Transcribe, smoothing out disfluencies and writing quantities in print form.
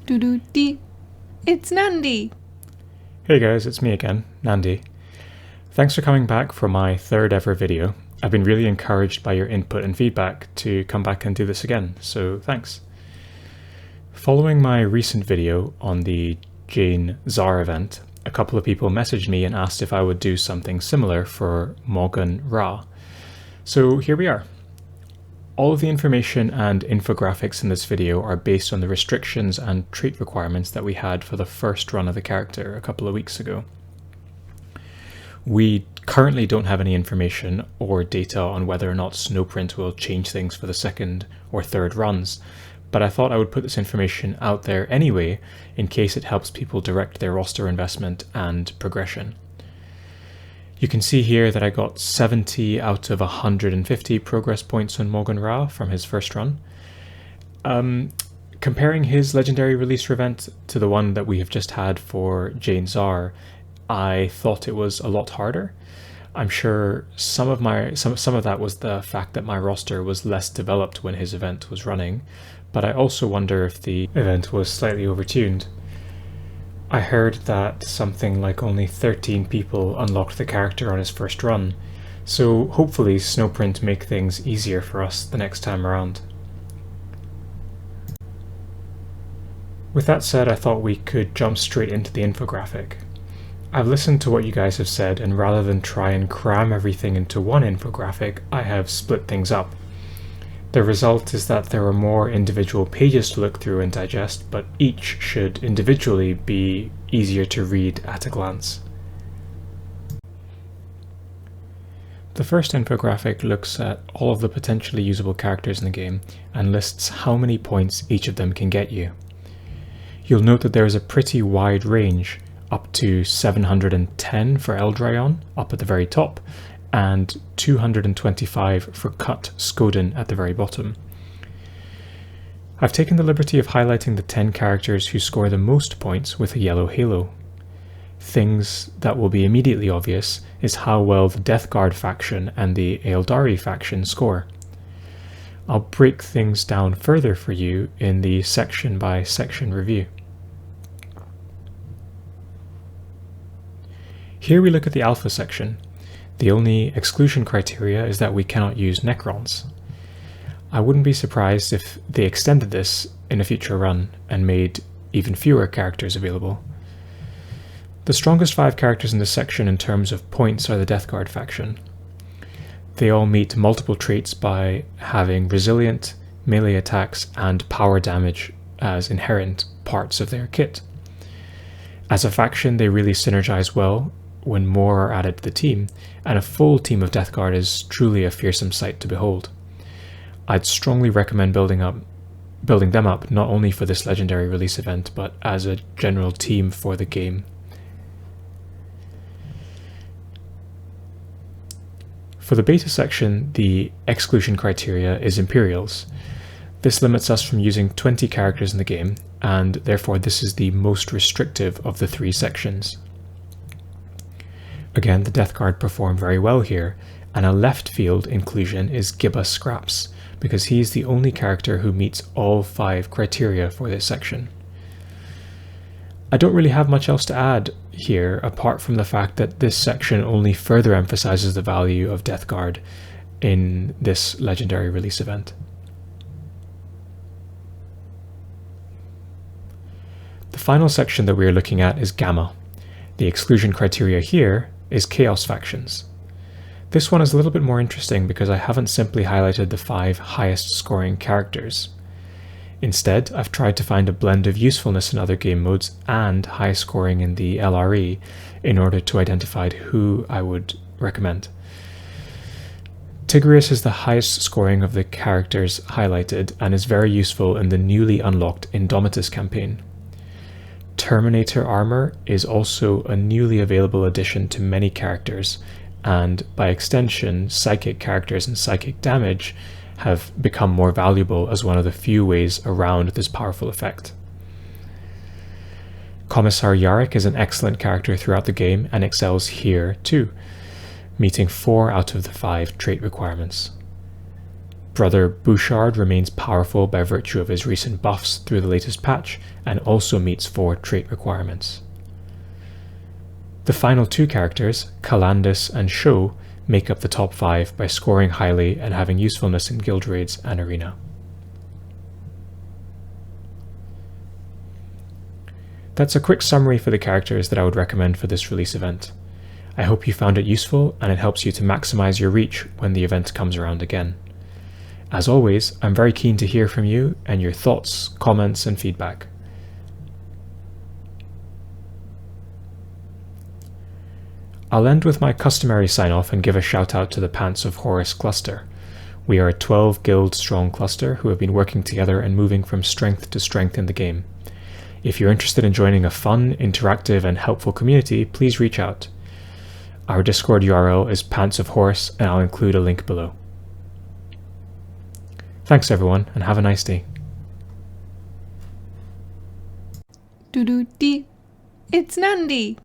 Doo-doo-dee. It's Nandi! Hey guys, it's me again, Nandi. Thanks for coming back for my third ever video. I've been really encouraged by your input and feedback to come back and do this again, so thanks. Following my recent video on the Jane Zar event, a couple of people messaged me and asked if I would do something similar for Maugan Ra. So here we are. All of the information and infographics in this video are based on the restrictions and trait requirements that we had for the first run of the character a couple of weeks ago. We currently don't have any information or data on whether or not Snowprint will change things for the second or third runs, but I thought I would put this information out there anyway in case it helps people direct their roster investment and progression. You can see here that I got 70 out of 150 progress points on Maugan Ra from his first run. Comparing his legendary release event to the one that we have just had for Jane Zar, I thought it was a lot harder. I'm sure some of that was the fact that my roster was less developed when his event was running, but I also wonder if the event was slightly overtuned. I heard that something like only 13 people unlocked the character on his first run, so hopefully Snowprint make things easier for us the next time around. With that said, I thought we could jump straight into the infographic. I've listened to what you guys have said, and rather than try and cram everything into one infographic, I have split things up. The result is that there are more individual pages to look through and digest, but each should individually be easier to read at a glance. The first infographic looks at all of the potentially usable characters in the game and lists how many points each of them can get you. You'll note that there is a pretty wide range, up to 710 for Eldraion, up at the very top, and 225 for Cut Skoden at the very bottom. I've taken the liberty of highlighting the 10 characters who score the most points with a yellow halo. Things that will be immediately obvious is how well the Death Guard faction and the Eldari faction score. I'll break things down further for you in the section by section review. Here we look at the Alpha section. The only exclusion criteria is that we cannot use Necrons. I wouldn't be surprised if they extended this in a future run and made even fewer characters available. The strongest 5 characters in this section in terms of points are the Death Guard faction. They all meet multiple traits by having resilient, melee attacks, and power damage as inherent parts of their kit. As a faction, they really synergize well when more are added to the team, and a full team of Death Guard is truly a fearsome sight to behold. I'd strongly recommend building them up not only for this legendary release event, but as a general team for the game. For the beta section, the exclusion criteria is Imperials. This limits us from using 20 characters in the game, and therefore this is the most restrictive of the 3 sections. Again, the Death Guard perform very well here, and a left field inclusion is Gibba Scraps, because he's the only character who meets all 5 criteria for this section. I don't really have much else to add here, apart from the fact that this section only further emphasizes the value of Death Guard in this legendary release event. The final section that we are looking at is Gamma. The exclusion criteria here is Chaos factions. This one is a little bit more interesting because I haven't simply highlighted the 5 highest scoring characters. Instead, I've tried to find a blend of usefulness in other game modes and high scoring in the LRE in order to identify who I would recommend. Tigrius is the highest scoring of the characters highlighted and is very useful in the newly unlocked Indomitus campaign. Terminator armor is also a newly available addition to many characters, and by extension, psychic characters and psychic damage have become more valuable as one of the few ways around this powerful effect. Commissar Yarrick is an excellent character throughout the game and excels here too, meeting 4 out of the 5 trait requirements. Brother Bouchard remains powerful by virtue of his recent buffs through the latest patch, and also meets 4 trait requirements. The final 2 characters, Calandus and Sho, make up the top 5 by scoring highly and having usefulness in guild raids and arena. That's a quick summary for the characters that I would recommend for this release event. I hope you found it useful and it helps you to maximize your reach when the event comes around again. As always, I'm very keen to hear from you and your thoughts, comments, and feedback. I'll end with my customary sign-off and give a shout out to the Pants of Horus cluster. We are a 12 guild strong cluster who have been working together and moving from strength to strength in the game. If you're interested in joining a fun, interactive, and helpful community, please reach out. Our Discord URL is Pants of Horus, and I'll include a link below. Thanks everyone, and have a nice day. Doo-doo-dee. It's Nandi!